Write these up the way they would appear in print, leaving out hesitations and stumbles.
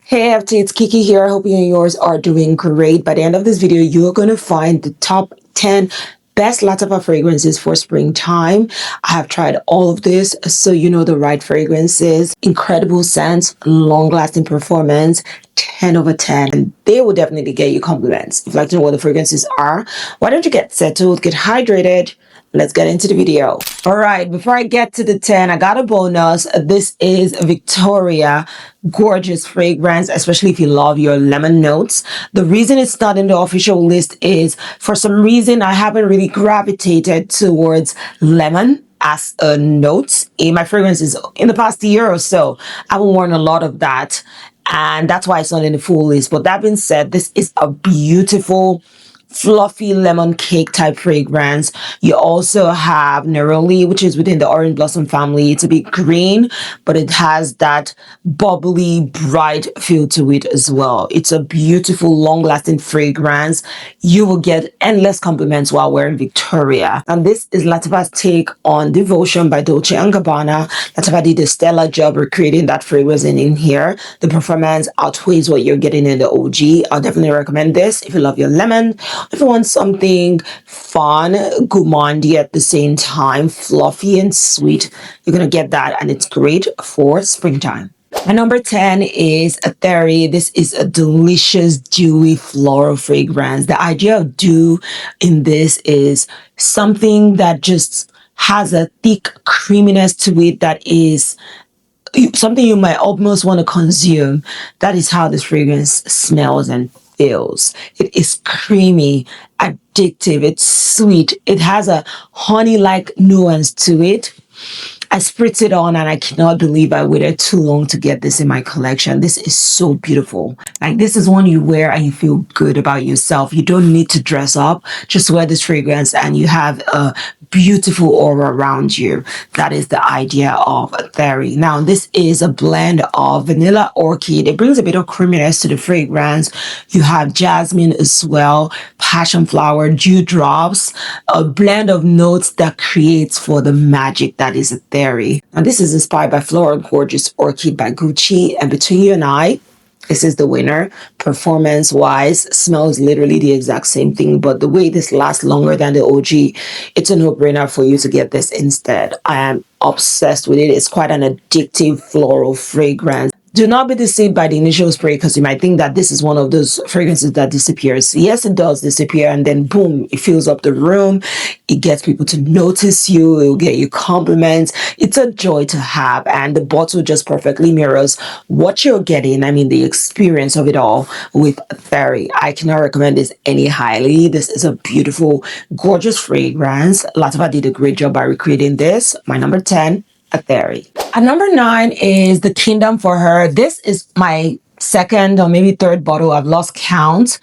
Hey FT, it's Kiki here. I hope you and yours are doing great. By the end of this video, you're going to find the top 10 best Lattafa fragrances for springtime. I have tried all of this, so you know the right fragrances. Incredible scents, long-lasting performance, 10 over 10. And they will definitely get you compliments. If you'd like to know what the fragrances are, why don't you get settled, get hydrated. Let's get into the video. All right, before I get to the 10, I got a bonus. This is Victoria. Gorgeous fragrance, especially if you love your lemon notes. The reason it's not in the official list is for some reason I haven't really gravitated towards lemon as a note in my fragrances in the past year or so. I've worn a lot of that, and that's why it's not in the full list. But that being said, this is a beautiful fluffy lemon cake type fragrance. You also have neroli, which is within the orange blossom family. It's a bit green, but it has that bubbly bright feel to it as well. It's a beautiful long lasting fragrance. You will get endless compliments while wearing Victoria. And this is Lattafa's take on Devotion by Dolce & Gabbana. Lattafa did a stellar job recreating that fragrance in here. The performance outweighs what you're getting in the OG. I'll definitely recommend this if you love your lemon. If you want something fun, gourmandy at the same time, fluffy and sweet, you're going to get that, and it's great for springtime. My number 10 is Atheeri. This is a delicious, dewy floral fragrance. The idea of dew in this is something that just has a thick creaminess to it that is something you might almost want to consume. That is how this fragrance smells and feels. It is creamy, addictive, it's sweet. It has a honey-like nuance to it. I spritz it on and I cannot believe I waited too long to get this in my collection. This is so beautiful. Like, this is one you wear and you feel good about yourself. You don't need to dress up. Just wear this fragrance and you have a beautiful aura around you. That is the idea of Atheeri. Now, this is a blend of vanilla orchid. It brings a bit of creaminess to the fragrance. You have jasmine as well, passion flower, dewdrops, a blend of notes that creates for the magic that is Atheeri. And this is inspired by Floral Gorgeous Orchid by Gucci. And between you and I, this is the winner. Performance wise, smells literally the exact same thing, but the way this lasts longer than the OG, it's a no-brainer for you to get this instead. I am obsessed with it. It's quite an addictive floral fragrance. Do not be deceived by the initial spray, because you might think that this is one of those fragrances that disappears. Yes, it does disappear, and then boom, it fills up the room. It gets people to notice you. It will get you compliments. It's a joy to have, and the bottle just perfectly mirrors what you're getting. I mean, the experience of it all with Atheeri. I cannot recommend this any highly. This is a beautiful, gorgeous fragrance. Lattafa did a great job by recreating this. My number 10. Atheeri. At number 9 is The Kingdom for Her. This is my second or maybe third bottle. I've lost count.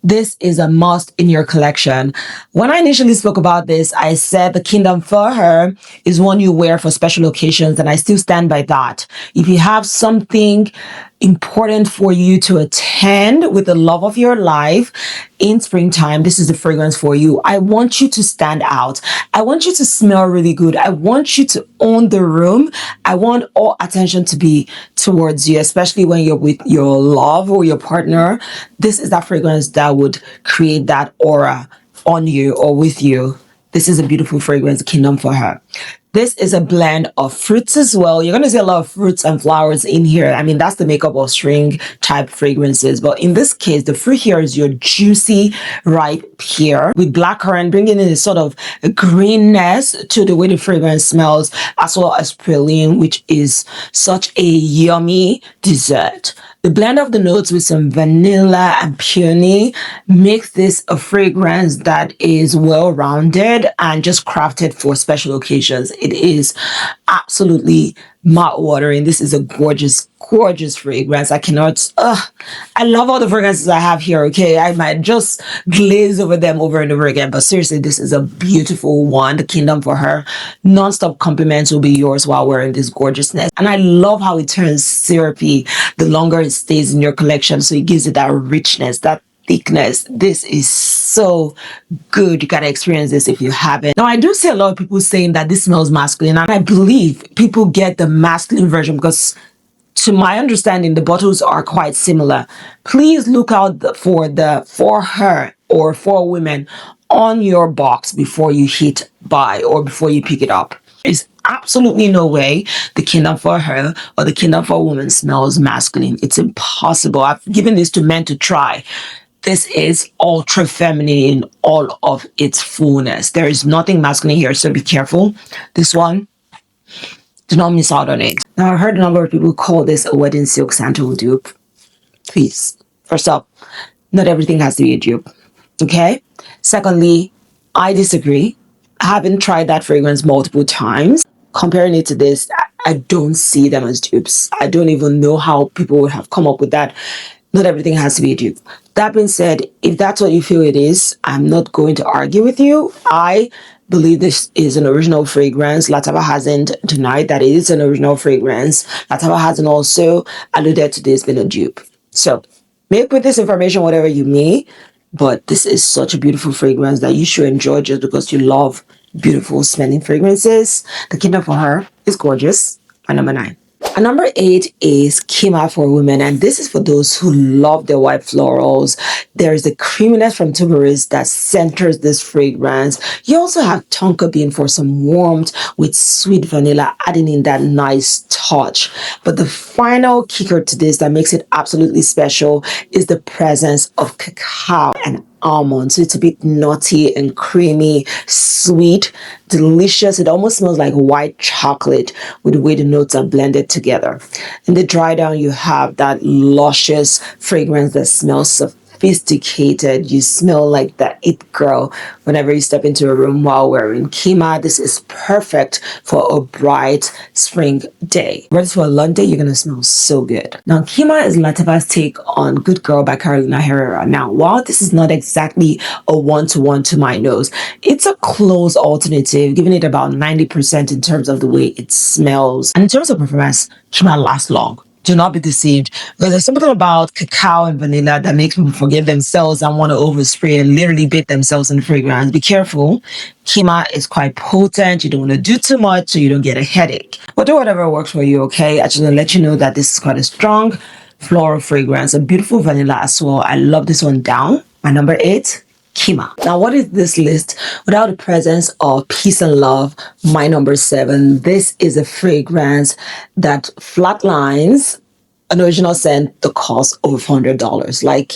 This is a must in your collection. When I initially spoke about this, I said The Kingdom for Her is one you wear for special occasions, and I still stand by that. If you have something important for you to attend with the love of your life in springtime, this is the fragrance for you. I want you to stand out. I want you to smell really good. I want you to own the room. I want all attention to be towards you, especially when you're with your love or your partner. This is that fragrance that would create that aura on you or with you. This is a beautiful fragrance, Kingdom for Her. This is a blend of fruits as well. You're going to see a lot of fruits and flowers in here. I mean, that's the makeup or string type fragrances. But in this case, the fruit here is your juicy, ripe pear with blackcurrant, bringing in a sort of a greenness to the way the fragrance smells, as well as praline, which is such a yummy dessert. The blend of the notes with some vanilla and peony makes this a fragrance that is well-rounded and just crafted for special occasions. It is absolutely mouth-watering. This is a gorgeous, gorgeous fragrance. I cannot, I love all the fragrances I have here, okay? I might just glaze over them over and over again, but seriously, this is a beautiful one. The Kingdom for Her. Non-stop compliments will be yours while wearing this gorgeousness. And I love how it turns syrupy the longer it stays in your collection, so it gives it that richness, that thickness. This is so good. You gotta experience this if you haven't. Now, I do see a lot of people saying that this smells masculine, and I believe people get the masculine version because To my understanding, the bottles are quite similar. Please look out for the for her or for women on your box before you hit buy or before you pick it up. There's absolutely no way the Qimmah for her or the Qimmah for women smells masculine. It's impossible. I've given this to men to try. This is ultra feminine in all of its fullness. There is nothing masculine here, so be careful. This one, do not miss out on it. Now, I heard a number of people call this a wedding silk sandal dupe. Please, first up, not everything has to be a dupe. Okay? Secondly, I disagree. I haven't tried that fragrance multiple times. Comparing it to this, I don't see them as dupes. I don't even know how people would have come up with that. Not everything has to be a dupe. That being said, if that's what you feel it is, I'm not going to argue with you. I believe this is an original fragrance. Lattafa hasn't denied that it is an original fragrance. Lattafa hasn't also alluded to this being a dupe. So, make with this information whatever you may, but this is such a beautiful fragrance that you should enjoy just because you love beautiful smelling fragrances. The Qimmah for her is gorgeous. My number 9. And number 8 is Qimmah for women, and this is for those who love their white florals. There is the creaminess from tuberose that centers this fragrance. You also have tonka bean for some warmth with sweet vanilla, adding in that nice touch. But the final kicker to this that makes it absolutely special is the presence of cacao and almond. So it's a bit nutty and creamy, sweet, delicious. It almost smells like white chocolate with the way the notes are blended together. In the dry down, you have that luscious fragrance that smells sophisticated. You smell like that it girl whenever you step into a room while wearing Qimmah. This is perfect for a bright spring day. Ready for a long day, you're gonna smell so good. Now, Qimmah is Lattafa's take on Good Girl by Carolina Herrera. Now, while this is not exactly a one-to-one to my nose, it's a close alternative, giving it about 90% in terms of the way it smells. And in terms of performance, Qimmah lasts long. Do not be deceived, because there's something about cacao and vanilla that makes people forget themselves and want to overspray and literally bait themselves in fragrance. Be careful. Qimmah is quite potent. You don't want to do too much so you don't get a headache. But do whatever works for you, okay? I just want to let you know that this is quite a strong floral fragrance, a beautiful vanilla as well. I love this one down. My number 8. Qimmah. Now, what is this list without the presence of peace and love? My number 7. This is a fragrance that flatlines an original scent that costs over $400. Like,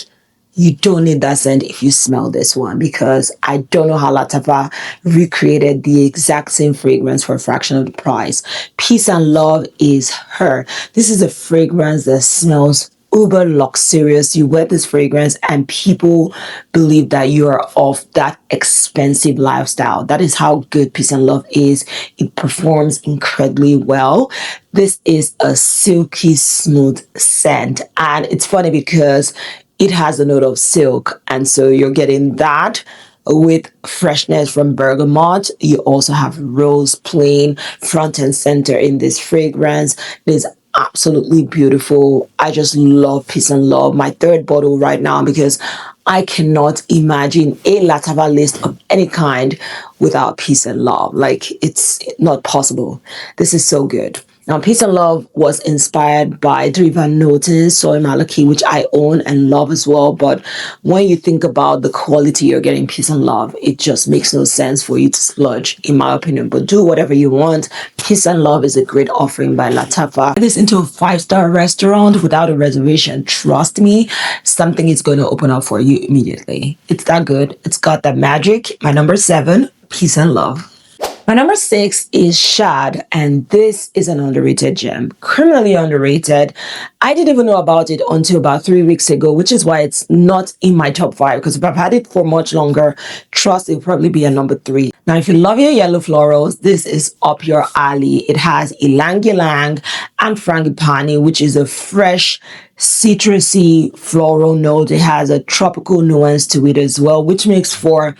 you don't need that scent if you smell this one, because I don't know how Lattafa recreated the exact same fragrance for a fraction of the price. Peace and love is her. This is a fragrance that smells uber luxurious. You wear this fragrance and people believe that you are of that expensive lifestyle. That is how good Peace and Love is. It performs incredibly well. This is a silky smooth scent, and it's funny because it has a note of silk, and so you're getting that with freshness from bergamot. You also have rose plain front and center in this fragrance. It is absolutely beautiful. I just love Peace and Love. My 3rd bottle right now, because I cannot imagine a Lattafa list of any kind without Peace and Love. Like, it's not possible. This is so good. Now, Peace and Love was inspired by Drivan Norton's Soy Malaki, which I own and love as well. But when you think about the quality you're getting Peace and Love, it just makes no sense for you to splurge, in my opinion. But do whatever you want. Peace and Love is a great offering by Lattafa. This into a 5-star restaurant without a reservation. Trust me, something is going to open up for you immediately. It's that good. It's got that magic. My number 7, Peace and Love. My number 6 is Shahd, and this is an underrated gem, criminally underrated. I didn't even know about it until about 3 weeks ago, which is why it's not in my top 5, because if I've had it for much longer, trust it'll probably be a number 3. Now, if you love your yellow florals, this is up your alley. It has ylang ylang and frangipani, which is a fresh, citrusy floral note. It has a tropical nuance to it as well, which makes for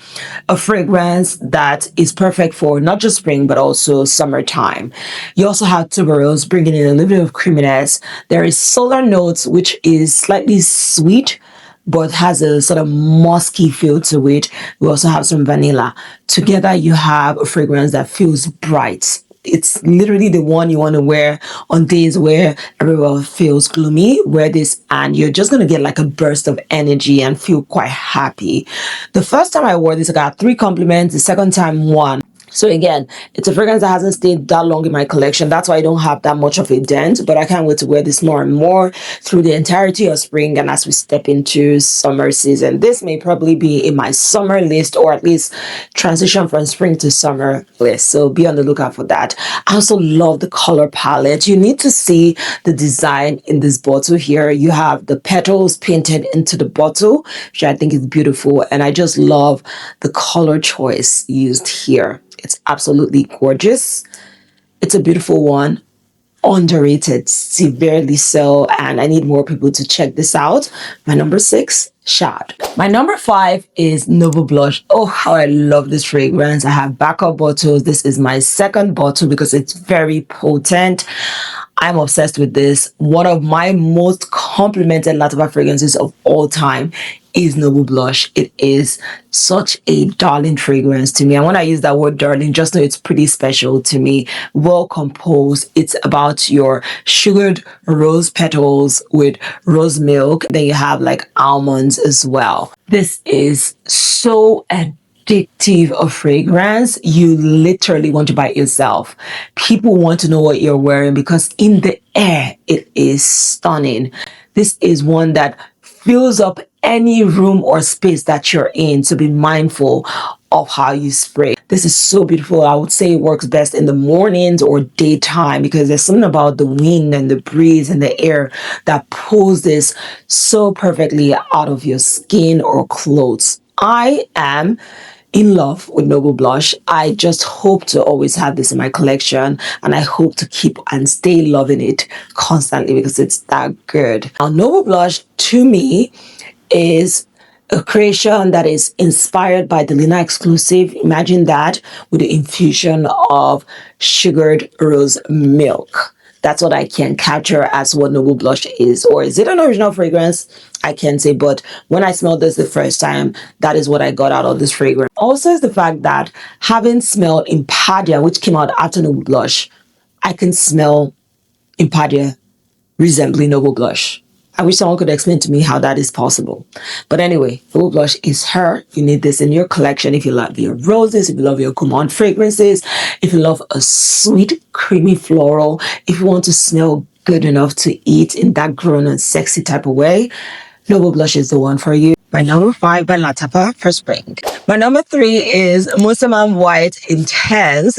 a fragrance that is perfect for not just spring but also summertime. You also have tuberose, bringing in a little bit of creaminess. There is solar notes, which is slightly sweet but has a sort of musky feel to it. We also have some vanilla. Together you have a fragrance that feels bright, It's literally the one you want to wear on days where everyone feels gloomy. Wear this and you're just going to get like a burst of energy and feel quite happy. The first time I wore this, I got 3 compliments. The second time, 1. So again, it's a fragrance that hasn't stayed that long in my collection. That's why I don't have that much of a dent, but I can't wait to wear this more and more through the entirety of spring and as we step into summer season. This may probably be in my summer list, or at least transition from spring to summer list. So be on the lookout for that. I also love the color palette. You need to see the design in this bottle here. You have the petals painted into the bottle, which I think is beautiful. And I just love the color choice used here. It's absolutely gorgeous. It's a beautiful one. Underrated, severely so, and I need more people to check this out. My number 6, Shahd. My number 5 is Noble Blush. Oh, how I love this fragrance. I have backup bottles. This is my second bottle because it's very potent. I'm obsessed with this. One of my most complimented Lattafa fragrances of all time is Noble Blush. It is such a darling fragrance to me. And when I use that word darling, just know it's pretty special to me. Well composed. It's about your sugared rose petals with rose milk. Then you have like almonds as well. This is so addictive of fragrance. You literally want to buy it yourself. People want to know what you're wearing because in the air, it is stunning. This is one that fills up any room or space that you're in, so be mindful of how you spray. This is so beautiful. I would say it works best in the mornings or daytime because there's something about the wind and the breeze and the air that pulls this so perfectly out of your skin or clothes. I am in love with Noble Blush. I just hope to always have this in my collection, and I hope to keep and stay loving it constantly because it's that good. Now, Noble Blush to me is a creation that is inspired by the Lina exclusive. Imagine that with the infusion of sugared rose milk. That's what I can capture as what Noble Blush is. Or is it an original fragrance? I can't say, but when I smelled this the first time, that is what I got out of this fragrance. Also is the fact that having smelled Impadia, which came out after Noble Blush, I can smell Impadia resembling Noble Blush. I wish someone could explain to me how that is possible. But anyway, Noble Blush is her. You need this in your collection if you love your roses, if you love your gourmand fragrances, if you love a sweet, creamy floral, if you want to smell good enough to eat in that grown and sexy type of way, Noble Blush is the one for you. My number 5 by Lattafa for spring. My number 3 is Musammam White Intense.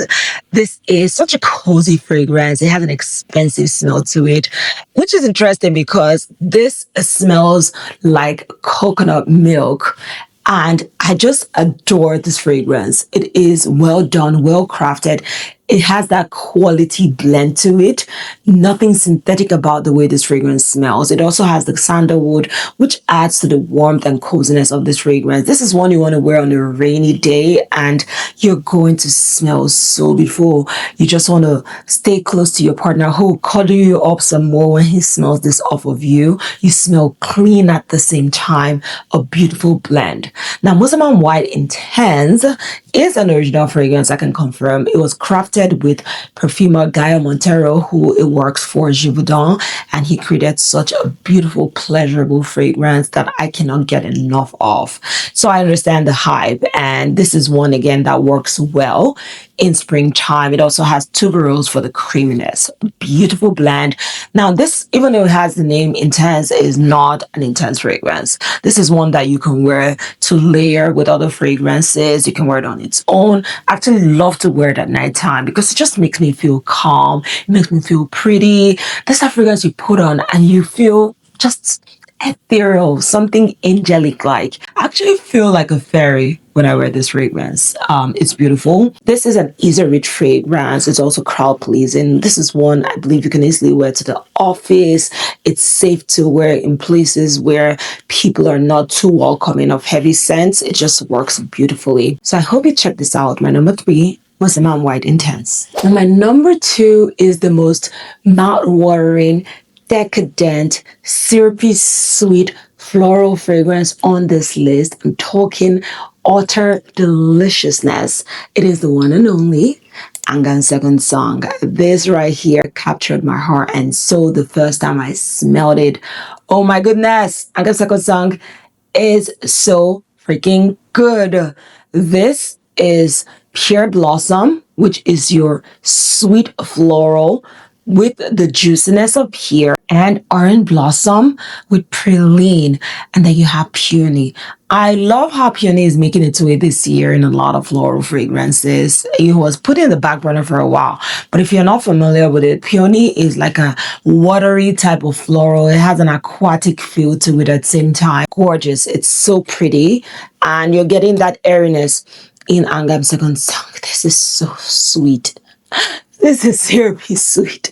This is such a cozy fragrance. It has an expensive smell to it, which is interesting because this smells like coconut milk. And I just adore this fragrance. It is well done, well crafted. It has that quality blend to it. Nothing synthetic about the way this fragrance smells. It also has the sandalwood, which adds to the warmth and coziness of this fragrance. This is one you want to wear on a rainy day and you're going to smell so beautiful. You just want to stay close to your partner who will cuddle you up some more when he smells this off of you. You smell clean at the same time. A beautiful blend. Now, Musammam White Intense is an original fragrance, I can confirm. It was crafted with perfumer Guy Montero, who it works for Givaudan, and he created such a beautiful, pleasurable fragrance that I cannot get enough of. So I understand the hype, and this is one again that works well in springtime. It also has tuberose for the creaminess. Beautiful blend. Now this, even though it has the name Intense, is not an intense fragrance. This is one that you can wear to layer with other fragrances. You can wear it on its own. I actually love to wear it at nighttime because it just makes me feel calm. It makes me feel pretty. This is a fragrance you put on and you feel just ethereal, something angelic like. I actually feel like a fairy when I wear this fragrance. It's beautiful. This is an easy reach fragrance. It's also crowd pleasing. This is one I believe you can easily wear to the office. It's safe to wear in places where people are not too welcoming of heavy scents. It just works beautifully. So I hope you check this out. My number 3 was Musammam White Intense. And my number 2 is the most mouth-watering, decadent, syrupy, sweet floral fragrance on this list. I'm talking utter deliciousness. It is the one and only Angham's second song. This right here captured my heart and soul the first time I smelled it. Oh my goodness. Angham's second song is so freaking good. This is Pear Blossom, which is your sweet floral with the juiciness of pear, and Orange Blossom with praline, and then you have Peony. I love how Peony is making its way this year in a lot of floral fragrances. It was put in the back burner for a while, but if you're not familiar with it, Peony is like a watery type of floral. It has an aquatic feel to it at the same time. Gorgeous. It's so pretty, and you're getting that airiness in Angham's second song. This is so sweet. This is syrupy sweet.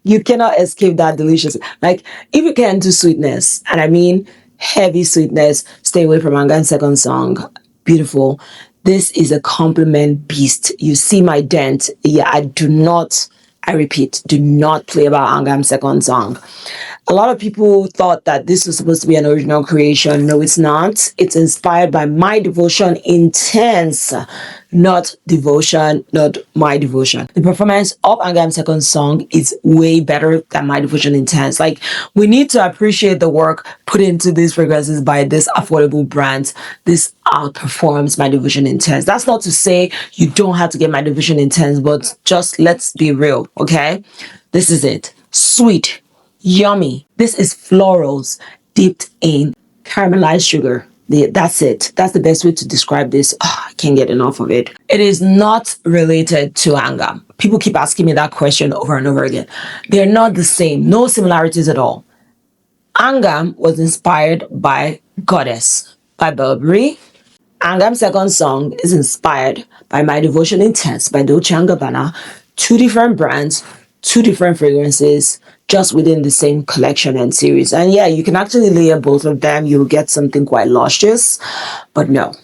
You cannot escape that delicious. Like, if you can't do sweetness, and I mean heavy sweetness, stay away from Angham's second song. Beautiful. This is a compliment beast. You see my dent. Yeah, I repeat, do not play about Angham's second song. A lot of people thought that this was supposed to be an original creation. No, it's not. It's inspired by My Devotion Intense, not Devotion, not My Devotion. The performance of Angham's second song is way better than My Devotion Intense. Like, we need to appreciate the work put into these fragrances by this affordable brand. This outperforms My Devotion Intense. That's not to say you don't have to get My Devotion Intense, but just let's be real, okay? This is it. Sweet. Yummy. This is florals dipped in caramelized sugar. That's it. That's the best way to describe this. Oh, I can't get enough of it. It is not related to Angham. People keep asking me that question over and over again. They're not the same. No similarities at all. Angham was inspired by Goddess by Burberry. Angham's second song is inspired by My Devotion Intense by Dolce & Gabbana. Two different brands, two different fragrances, just within the same collection and series. And yeah, you can actually layer both of them. You'll get something quite luscious. But no,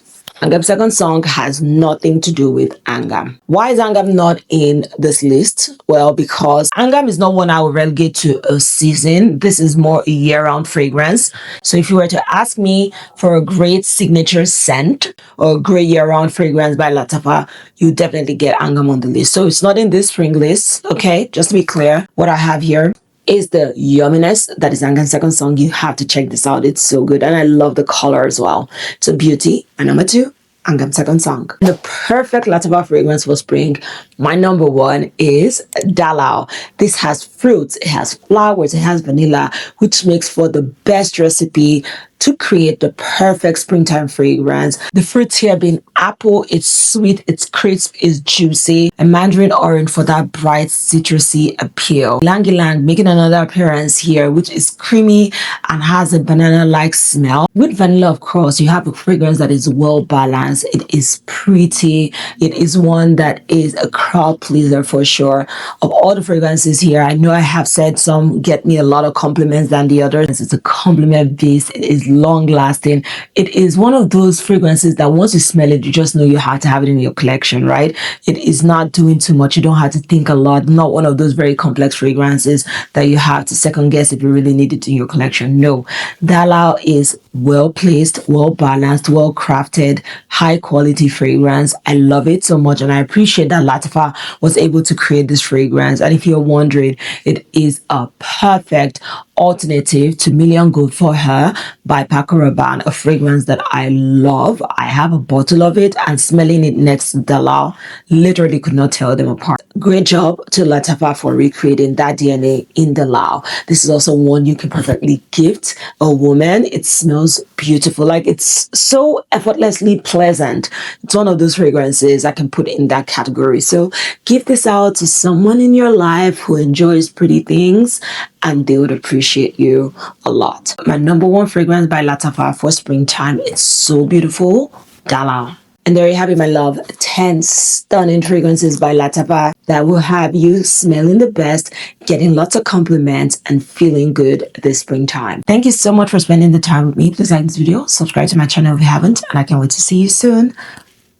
Angham's second song has nothing to do with Angham. Why is Angham not in this list? Well, because Angham is not one I would relegate to a season. This is more a year-round fragrance. So if you were to ask me for a great signature scent or a great year-round fragrance by Lattafa, you definitely get Angham on the list. So it's not in this spring list, okay? Just to be clear, what I have here is the yumminess that is Angham's second song. You have to check this out. It's so good. And I love the color as well. It's a beauty. And number two, Angham's second song. The perfect Lattafa fragrance for spring. My number one is Dalal. This has fruits, it has flowers, it has vanilla, which makes for the best recipe to create the perfect springtime fragrance. The fruits here being apple, it's sweet, it's crisp, it's juicy, and mandarin orange for that bright citrusy appeal. Ylang Ylang making another appearance here, which is creamy and has a banana-like smell. With vanilla, of course, you have a fragrance that is well balanced. It is pretty. It is one that is a crowd pleaser for sure. Of all the fragrances here, I know I have said some get me a lot of compliments than the others. It's a compliment base. It is long lasting. It is one of those fragrances that once you smell it, you just know you have to have it in your collection, right? It is not doing too much. You don't have to think a lot. Not one of those very complex fragrances that you have to second guess if you really need it in your collection. No, Dalal is well placed, well balanced, well crafted, high quality fragrance. I love it so much, and I appreciate that Lattafa was able to create this fragrance. And if you're wondering, it is a perfect alternative to Million Gold for Her by Paco Rabanne, a fragrance that I love. I have a bottle of it, and smelling it next to Dalal literally could not tell them apart. Great job to Lattafa for recreating that DNA in Dalal. This is also one you can perfectly gift a woman. It smells beautiful. Like, it's so effortlessly pleasant. It's one of those fragrances I can put in that category. So give this out to someone in your life who enjoys pretty things, and they would appreciate you a lot. My number one fragrance by Lattafa for springtime, it's so beautiful, Dalal. And there you have it, my love. 10 stunning fragrances by Lattafa that will have you smelling the best, getting lots of compliments, and feeling good this springtime. Thank you so much for spending the time with me. Please like this video, subscribe to my channel if you haven't, and I can't wait to see you soon.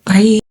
Bye.